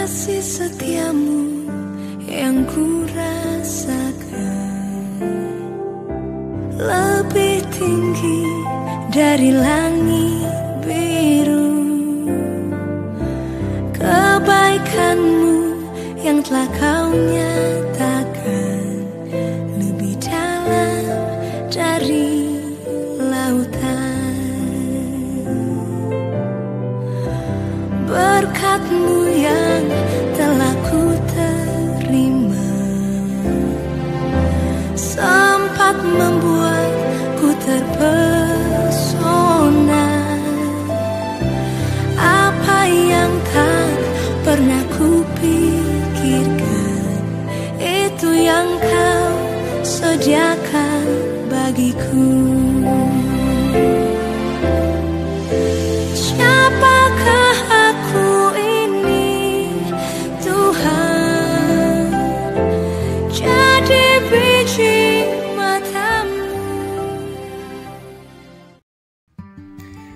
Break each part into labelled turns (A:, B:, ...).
A: kasih setiamu yang ku rasakan lebih tinggi dari langit biru. Kebaikanmu yang telah kau nyatakan lebih dalam dari lautan. Berkat-Mu yang telah ku terima sempat membuatku terpesona. Apa yang tak pernah ku pikirkan, itu yang kau sediakan bagiku. Siapakah aku ini, Tuhan, jadi biji matamu.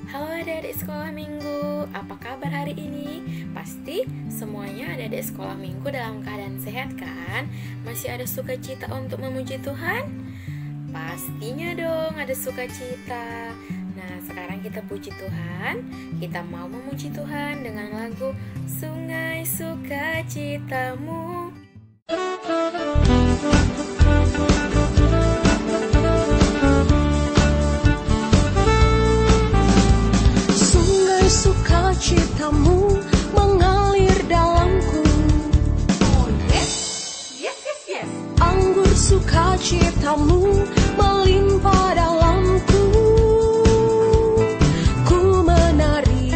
B: Halo adik-adik sekolah minggu, apa kabar hari ini? Pasti semuanya adik-adik sekolah minggu dalam keadaan sehat kan? Masih ada sukacita untuk memuji Tuhan? Pastinya dong ada sukacita. Nah, sekarang kita puji Tuhan. Kita mau memuji Tuhan dengan lagu Sungai Sukacitamu.
C: Sungai sukacitamu mengalir dalamku. Oh yes, yes, yes, yes. Anggur sukacitamu melimpah dalamku. Ku menari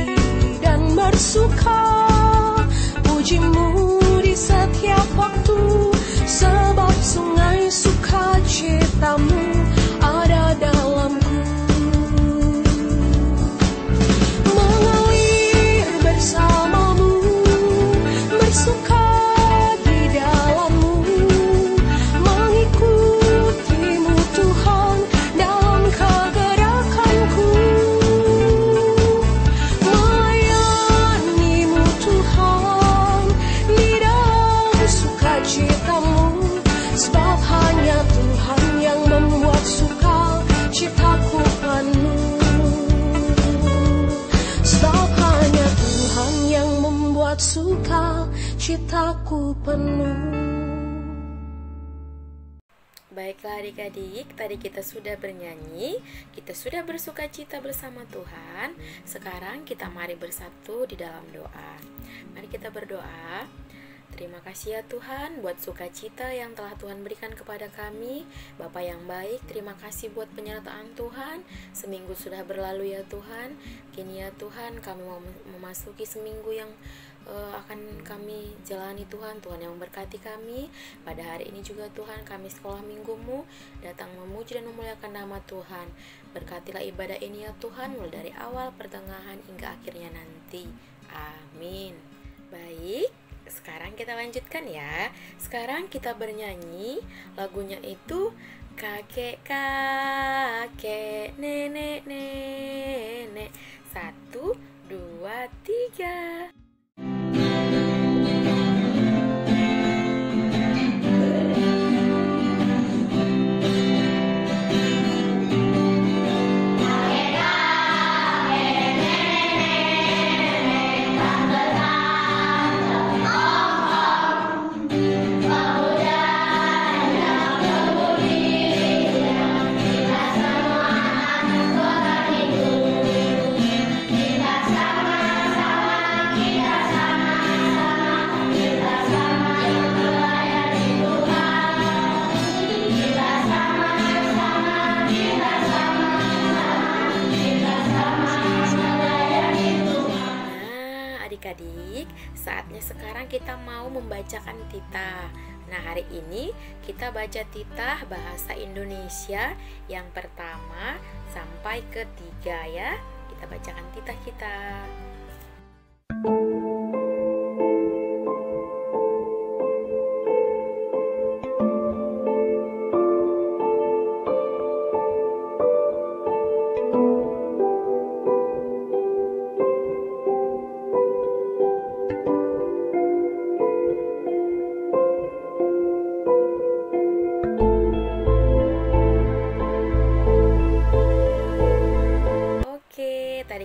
C: dan bersuka, pujimu di setiap waktu, sebab sungai sukacitamu ada dalamku. Mengalir bersamamu, bersuka di dalammu, mengikutimu Tuhan dalam kegerakanku, melayanimu Tuhan di dalam sukacitamu, sebab hanya Tuhan yang membuat sukacitaku penuh. Sebab hanya Tuhan yang membuat sukacitaku penuh.
B: Baiklah adik-adik, tadi kita sudah bernyanyi, kita sudah bersukacita bersama Tuhan. Sekarang kita mari bersatu di dalam doa. Mari kita berdoa. Terima kasih ya Tuhan buat sukacita yang telah Tuhan berikan kepada kami. Bapa yang baik, terima kasih buat penyertaan Tuhan. Seminggu sudah berlalu ya Tuhan. Kini ya Tuhan, kami mau memasuki seminggu yang akan kami jalani Tuhan. Tuhan yang memberkati kami. Pada hari ini juga Tuhan, kami sekolah minggumu datang memuji dan memuliakan nama Tuhan. Berkatilah ibadah ini ya Tuhan, mulai dari awal, pertengahan, hingga akhirnya nanti. Amin. Baik, sekarang kita lanjutkan ya. Sekarang kita bernyanyi. Lagunya itu kakek-kakek, nenek-nenek. 1, 2, 3. Adik-adik, saatnya sekarang kita mau membacakan titah. Nah, hari ini kita baca titah bahasa Indonesia yang pertama sampai ketiga ya. Kita bacakan titah kita.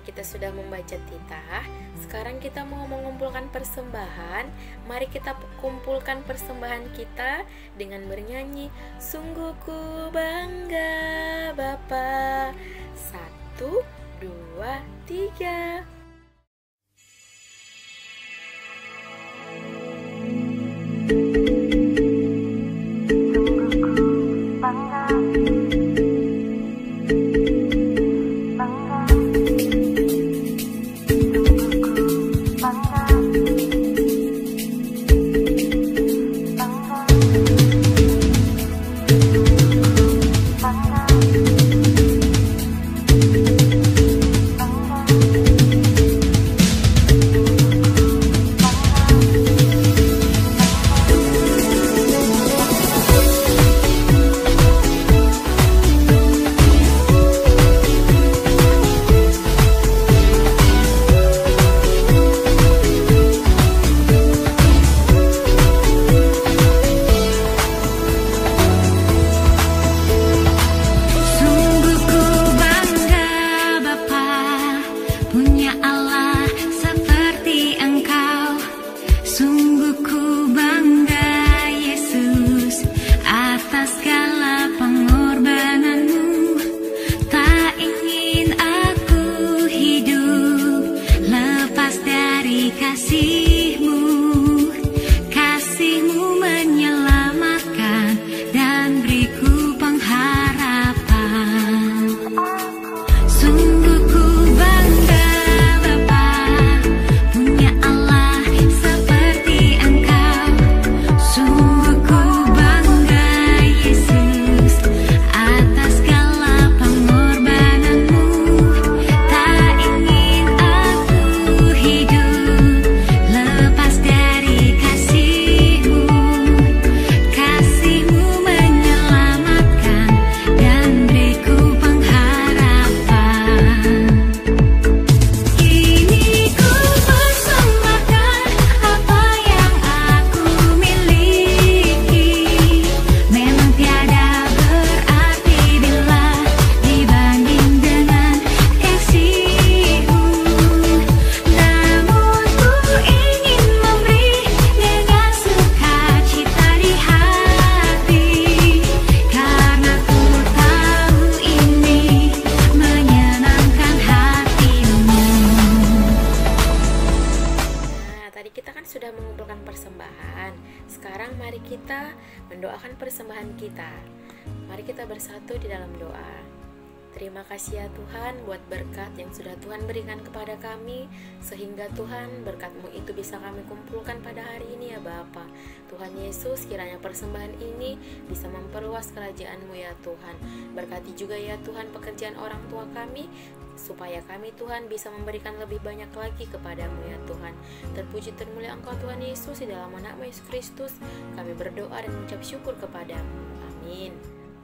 B: kita sudah membaca titah, sekarang kita mau mengumpulkan persembahan. Mari kita kumpulkan persembahan kita dengan bernyanyi, sungguh ku bangga Bapa. 1, 2, 3. Sekarang mari kita mendoakan persembahan kita. Mari kita bersatu di dalam doa. Terima kasih ya Tuhan buat berkat yang sudah Tuhan berikan kepada kami, sehingga Tuhan berkat-Mu itu bisa kami kumpulkan pada hari ini ya Bapa. Tuhan Yesus, kiranya persembahan ini bisa memperluas kerajaan-Mu ya Tuhan. Berkati juga ya Tuhan pekerjaan orang tua kami, supaya kami Tuhan bisa memberikan lebih banyak lagi kepada-Mu ya Tuhan. Terpuji termulia Engkau Tuhan Yesus, di dalam nama Yesus Kristus kami berdoa dan mengucap syukur kepada-Mu. Amin.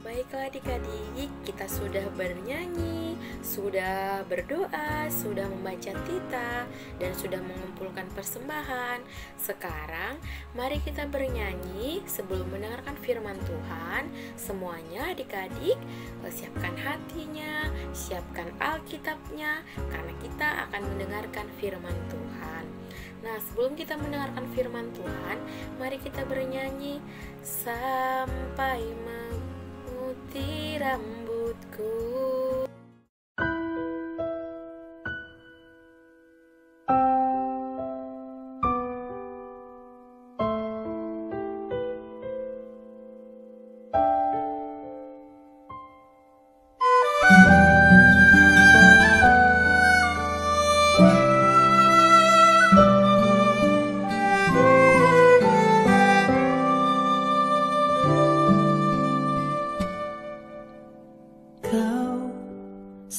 B: Baiklah adik-adik, kita sudah bernyanyi, sudah berdoa, sudah membaca titah, dan sudah mengumpulkan persembahan. Sekarang mari kita bernyanyi sebelum mendengarkan firman Tuhan. Semuanya adik-adik, siapkan hatinya, siapkan Alkitabnya, karena kita akan mendengarkan firman Tuhan. Nah, sebelum kita mendengarkan firman Tuhan, mari kita bernyanyi sampai memutih rambutku.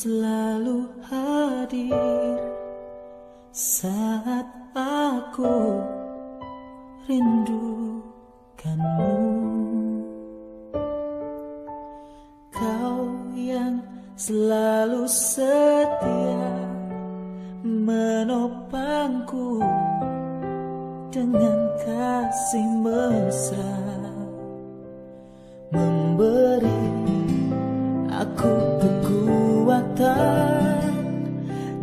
C: Selalu hadir saat aku rindukanmu. Kau yang selalu setia menopangku dengan kasih mesra, memberi aku kekuatan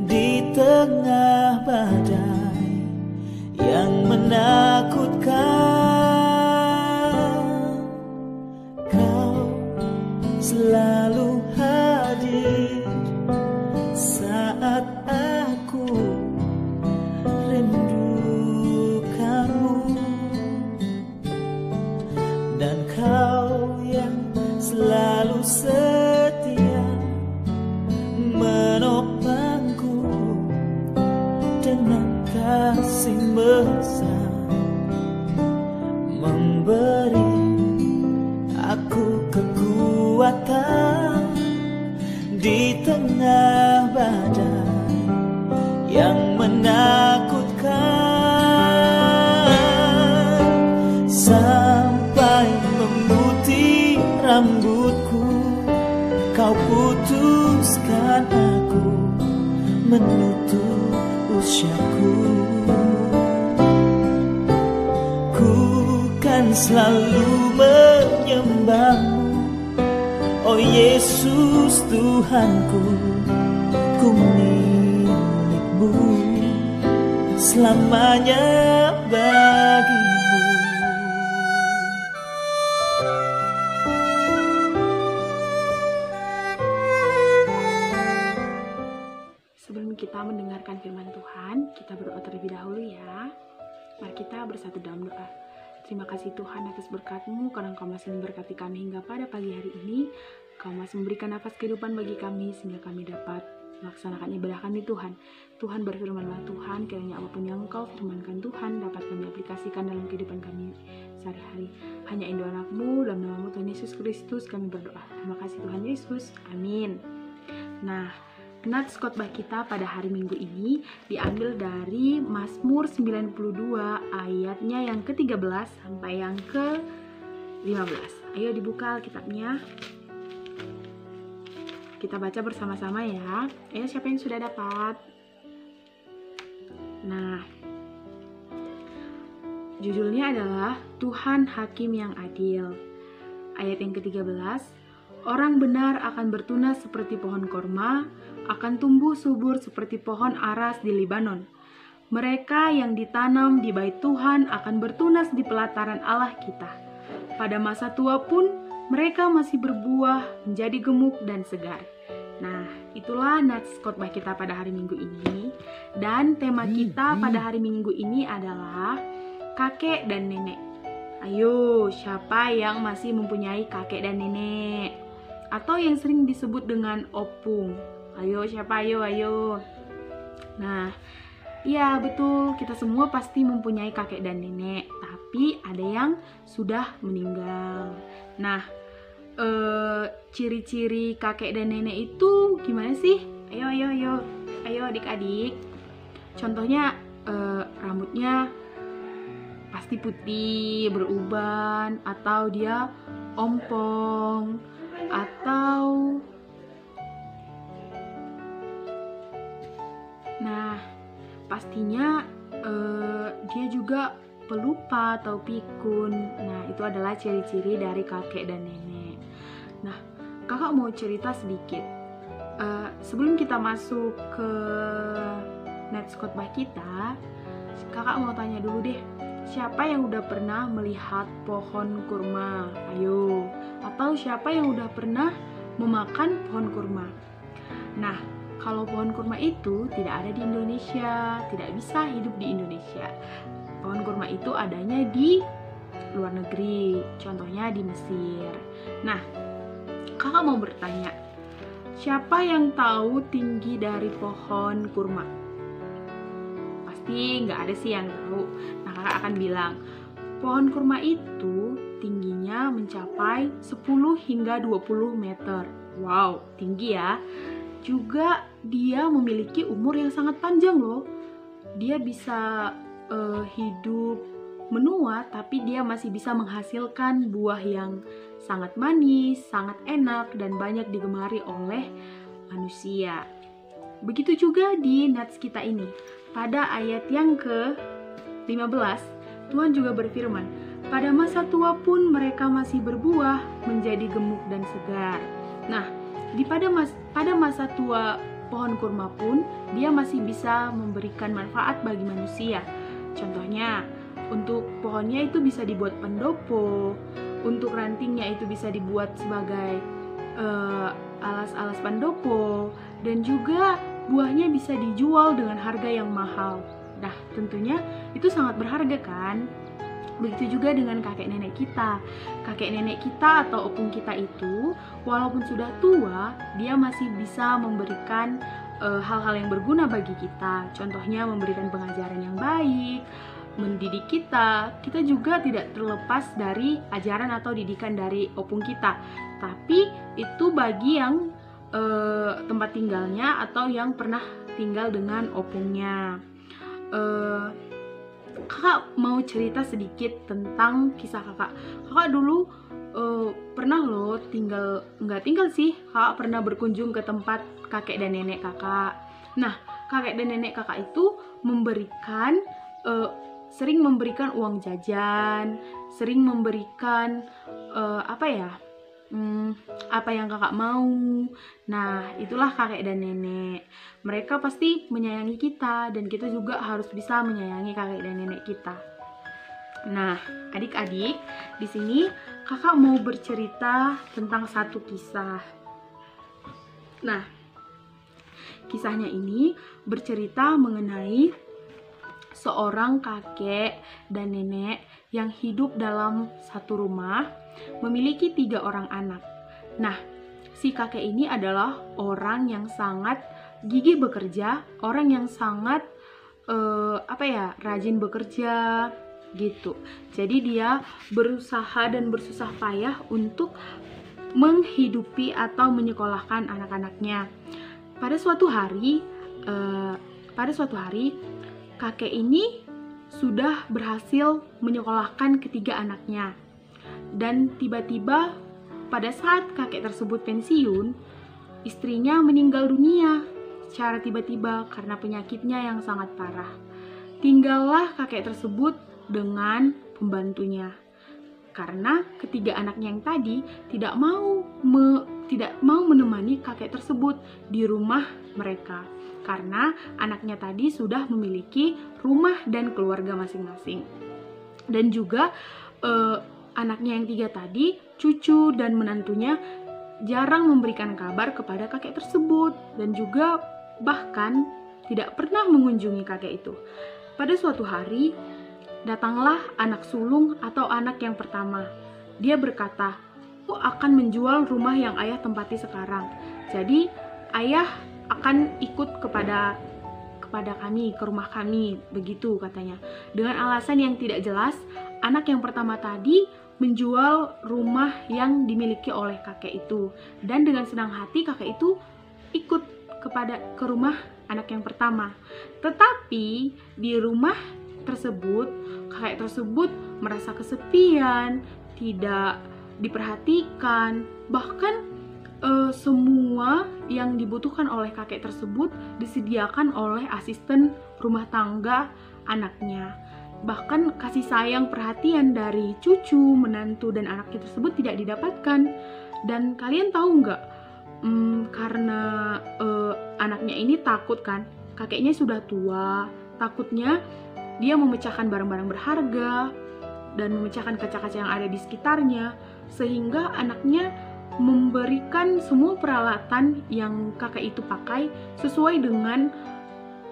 C: di
D: tengah badai yang menakutkan, Kau selalu hadir saat aku rindukanmu. Dan Kau yang selalu setia menopangku dengan kasih besar, memberi aku kekuatan di tengah badai yang menakutkan, sampai memutih rambutku. Kau putuskan aku menutup usiaku. Ku kan selalu menyembahmu, oh Yesus Tuhanku. Ku milikmu selamanya bagimu.
B: Sebelum kita mendengarkan firman Tuhan, kita berdoa terlebih dahulu ya. Mari kita bersatu dalam doa. Terima kasih Tuhan atas berkat-Mu, karena Engkau masih memberkati kami hingga pada pagi hari ini. Engkau masih memberikan nafas kehidupan bagi kami, sehingga kami dapat melaksanakan ibadah kami Tuhan. Tuhan, berfirmanlah Tuhan, kiranya apapun yang Engkau firmankan Tuhan, dapat kami aplikasikan dalam kehidupan kami sehari-hari. Hanya Indo anak-Mu, dalam nama-Mu Tuhan Yesus Kristus kami berdoa. Terima kasih Tuhan Yesus, amin. Nah, nats khotbah kita pada hari Minggu ini diambil dari Mazmur 92 ayatnya yang ke-13 sampai yang ke-15. Ayo dibuka Alkitabnya. Kita baca bersama-sama ya. Ayo, siapa yang sudah dapat? Nah, judulnya adalah Tuhan Hakim yang Adil. Ayat yang ke-13, orang benar akan bertunas seperti pohon korma, akan tumbuh subur seperti pohon aras di Libanon. Mereka yang ditanam di bait Tuhan akan bertunas di pelataran Allah kita. Pada masa tua pun mereka masih berbuah menjadi gemuk dan segar. Nah, itulah nats khotbah kita pada hari Minggu ini. Dan tema kita pada hari Minggu ini adalah kakek dan nenek. Ayo, siapa yang masih mempunyai kakek dan nenek? Atau yang sering disebut dengan opung. Ayo, siapa? Ayo. Nah, iya betul, kita semua pasti mempunyai kakek dan nenek. Tapi ada yang sudah meninggal. Nah, ciri-ciri kakek dan nenek itu gimana sih? Ayo adik-adik. Contohnya rambutnya pasti putih, beruban, atau dia ompong, atau pastinya dia juga pelupa atau pikun. Nah, itu adalah ciri-ciri dari kakek dan nenek. Nah, kakak mau cerita sedikit. Sebelum kita masuk ke nats khotbah kita, kakak mau tanya dulu deh. Siapa yang udah pernah melihat pohon kurma? Ayo. Atau siapa yang udah pernah memakan pohon kurma? Nah, kalau pohon kurma itu tidak ada di Indonesia, tidak bisa hidup di Indonesia. Pohon kurma itu adanya di luar negeri, contohnya di Mesir. Nah, kakak mau bertanya, siapa yang tahu tinggi dari pohon kurma? Pasti nggak ada sih yang tahu. Nah, kakak akan bilang, pohon kurma itu tingginya mencapai 10 hingga 20 meter. Wow, tinggi ya. Juga dia memiliki umur yang sangat panjang loh. Dia bisa hidup menua, tapi dia masih bisa menghasilkan buah yang sangat manis, sangat enak, dan banyak digemari oleh manusia. Begitu juga di nats kita ini. Pada ayat yang ke-15, Tuhan juga berfirman, pada masa tua pun mereka masih berbuah menjadi gemuk dan segar. Nah, pada masa tua
E: pohon kurma pun dia masih bisa memberikan manfaat bagi manusia. Contohnya, untuk pohonnya itu bisa dibuat pendopo, untuk rantingnya itu bisa dibuat sebagai alas-alas pendopo, dan juga buahnya bisa dijual dengan harga yang mahal. Nah, tentunya itu sangat berharga kan? Begitu juga dengan kakek nenek kita. Kakek nenek kita atau opung kita itu, walaupun sudah tua, dia masih bisa memberikan hal-hal yang berguna bagi kita. Contohnya memberikan pengajaran yang baik, mendidik kita. Kita juga tidak terlepas dari ajaran atau didikan dari opung kita. Tapi itu bagi yang tempat tinggalnya atau yang pernah tinggal dengan opungnya. Kakak mau cerita sedikit tentang kisah kakak. Kakak dulu pernah loh kakak pernah berkunjung ke tempat kakek dan nenek kakak. Nah, kakek dan nenek kakak itu sering memberikan uang jajan, sering memberikan apa yang kakak mau. Nah, itulah kakek dan nenek. Mereka pasti menyayangi kita, dan kita juga harus bisa menyayangi kakek dan nenek kita. Nah, adik-adik, di sini kakak mau bercerita tentang satu kisah. Nah, kisahnya ini bercerita mengenai seorang kakek dan nenek yang hidup dalam satu rumah, memiliki 3 orang anak. Nah, si kakek ini adalah orang yang sangat gigih bekerja, orang yang sangat rajin bekerja gitu. Jadi dia berusaha dan bersusah payah untuk menghidupi atau menyekolahkan anak-anaknya. Pada suatu hari kakek ini sudah berhasil menyekolahkan ketiga anaknya. Dan tiba-tiba pada saat kakek tersebut pensiun, istrinya meninggal dunia secara tiba-tiba karena penyakitnya yang sangat parah. Tinggallah kakek tersebut dengan pembantunya. Karena ketiga anaknya yang tadi tidak mau menemani kakek tersebut di rumah mereka. Karena anaknya tadi sudah memiliki rumah dan keluarga masing-masing. Dan juga anaknya yang 3 tadi, cucu dan menantunya jarang memberikan kabar kepada kakek tersebut, dan juga bahkan tidak pernah mengunjungi kakek itu. Pada suatu hari, datanglah anak sulung atau anak yang pertama. Dia berkata, "Aku akan menjual rumah yang ayah tempati sekarang. Jadi ayah akan ikut kepada kami, ke rumah kami," begitu katanya. Dengan alasan yang tidak jelas, anak yang pertama tadi menjual rumah yang dimiliki oleh kakek itu. Dan dengan senang hati kakek itu ikut ke rumah anak yang pertama. Tetapi di rumah tersebut, kakek tersebut merasa kesepian, tidak diperhatikan, bahkan semua yang dibutuhkan oleh kakek tersebut disediakan oleh asisten rumah tangga anaknya. Bahkan kasih sayang, perhatian dari cucu, menantu, dan anaknya tersebut tidak didapatkan. Dan kalian tahu nggak? Karena anaknya ini takut kan, kakeknya sudah tua, takutnya dia memecahkan barang-barang berharga dan memecahkan kaca-kaca yang ada di sekitarnya, sehingga anaknya memberikan semua peralatan yang kakek itu pakai sesuai dengan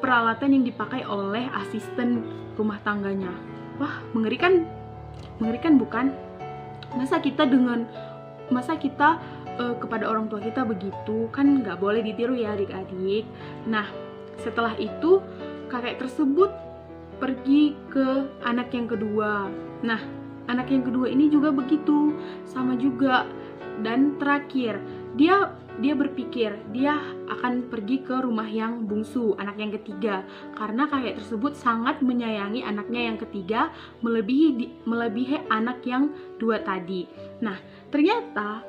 E: peralatan yang dipakai oleh asisten rumah tangganya. Wah, mengerikan bukan? Masa kita kepada orang tua kita begitu? Kan nggak boleh ditiru ya adik-adik. Nah, setelah itu kakek tersebut pergi ke anak yang kedua. Nah, anak yang kedua ini juga begitu, sama juga. Dan terakhir, dia berpikir dia akan pergi ke rumah yang bungsu, anak yang ketiga, karena kakek tersebut sangat menyayangi anaknya yang ketiga melebihi anak yang 2 tadi. Nah, ternyata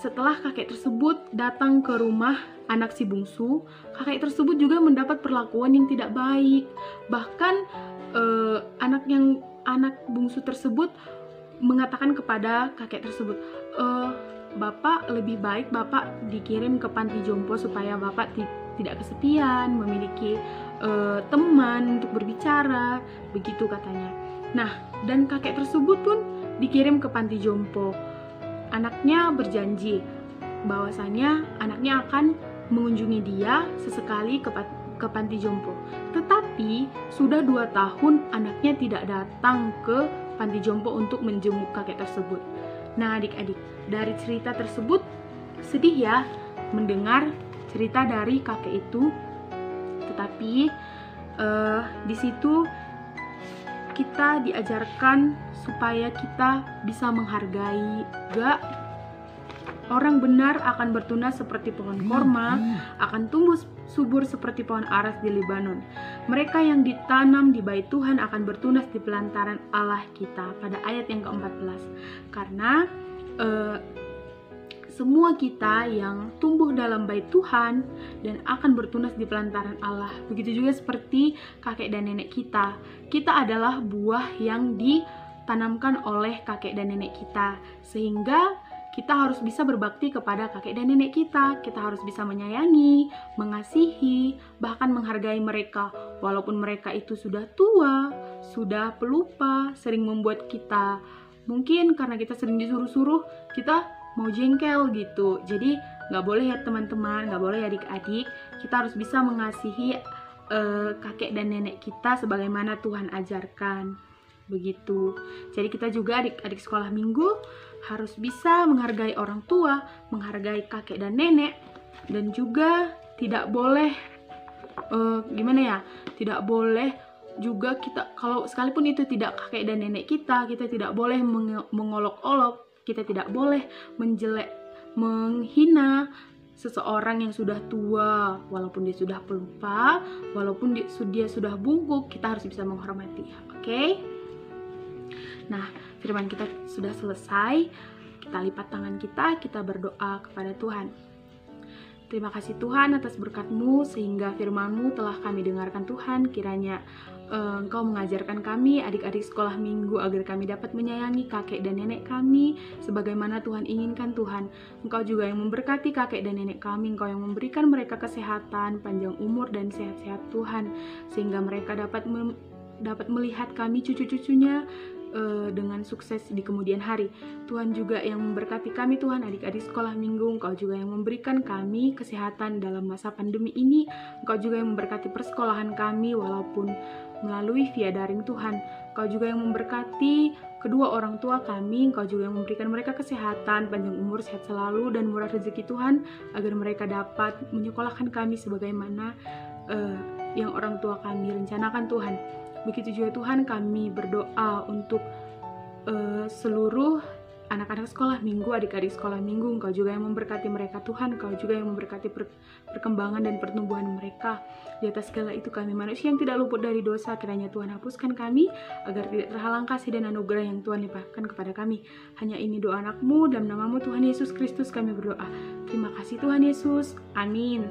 E: setelah kakek tersebut datang ke rumah anak si bungsu, kakek tersebut juga mendapat perlakuan yang tidak baik. Bahkan anak bungsu tersebut mengatakan kepada kakek tersebut, "Bapak lebih baik Bapak dikirim ke panti jompo supaya Bapak tidak kesepian, memiliki teman untuk berbicara, begitu katanya. Nah, dan kakek tersebut pun dikirim ke panti jompo. Anaknya berjanji bahwasanya anaknya akan mengunjungi dia sesekali ke panti jompo. Tetapi sudah 2 tahun anaknya tidak datang ke panti jompo untuk menjenguk kakek tersebut. Nah, adik-adik, dari cerita tersebut sedih ya mendengar cerita dari kakek itu. Tetapi di situ kita diajarkan supaya kita bisa menghargai juga. Orang benar akan bertunas seperti pohon korma, akan tumbuh subur seperti pohon aras di Lebanon. Mereka yang ditanam di bait Tuhan akan bertunas di pelantaran Allah kita, pada ayat yang ke-14. Karena semua kita yang tumbuh dalam bait Tuhan dan akan bertunas di pelantaran Allah. Begitu juga seperti kakek dan nenek kita. Kita adalah buah yang ditanamkan oleh kakek dan nenek kita, sehingga kita harus bisa berbakti kepada kakek dan nenek kita. Kita harus bisa menyayangi, mengasihi, bahkan menghargai mereka. Walaupun mereka itu sudah tua, sudah pelupa, sering membuat kita, mungkin karena kita sering disuruh-suruh, kita mau jengkel gitu. Jadi gak boleh ya teman-teman, gak boleh ya adik-adik. Kita harus bisa mengasihi kakek dan nenek kita sebagaimana Tuhan ajarkan. Begitu. Jadi kita juga adik-adik sekolah minggu harus bisa menghargai orang tua, menghargai kakek dan nenek, dan juga tidak boleh tidak boleh juga kita, kalau sekalipun itu tidak kakek dan nenek kita tidak boleh mengolok-olok, kita tidak boleh menghina seseorang yang sudah tua, walaupun dia sudah pelupa, walaupun dia sudah bungkuk, kita harus bisa menghormati. Oke? Nah, firman kita sudah selesai. Kita lipat tangan kita berdoa kepada Tuhan. Terima kasih Tuhan atas berkat-Mu, sehingga firman-Mu telah kami dengarkan Tuhan. Kiranya Engkau mengajarkan kami, adik-adik sekolah minggu, agar kami dapat menyayangi kakek dan nenek kami sebagaimana Tuhan inginkan Tuhan. Engkau juga yang memberkati kakek dan nenek kami. Engkau yang memberikan mereka kesehatan, panjang umur, dan sehat-sehat Tuhan, sehingga mereka dapat melihat kami, cucu-cucunya, dengan sukses di kemudian hari. Tuhan juga yang memberkati kami Tuhan, adik-adik sekolah minggu. Engkau juga yang memberikan kami kesehatan dalam masa pandemi ini. Engkau juga yang memberkati persekolahan kami walaupun melalui via daring Tuhan. Engkau juga yang memberkati kedua orang tua kami. Engkau juga yang memberikan mereka kesehatan, panjang umur, sehat selalu, dan murah rezeki Tuhan, agar mereka dapat menyekolahkan kami sebagaimana yang orang tua kami rencanakan Tuhan. Begitu juga Tuhan, kami berdoa untuk seluruh anak-anak sekolah minggu, adik-adik sekolah minggu. Engkau juga yang memberkati mereka Tuhan. Engkau juga yang memberkati perkembangan dan pertumbuhan mereka. Di atas segala itu kami manusia yang tidak luput dari dosa, kiranya Tuhan hapuskan kami, agar tidak terhalang kasih dan anugerah yang Tuhan limpahkan kepada kami. Hanya ini doa anak-Mu, dalam nama-Mu Tuhan Yesus Kristus kami berdoa. Terima kasih Tuhan Yesus. Amin.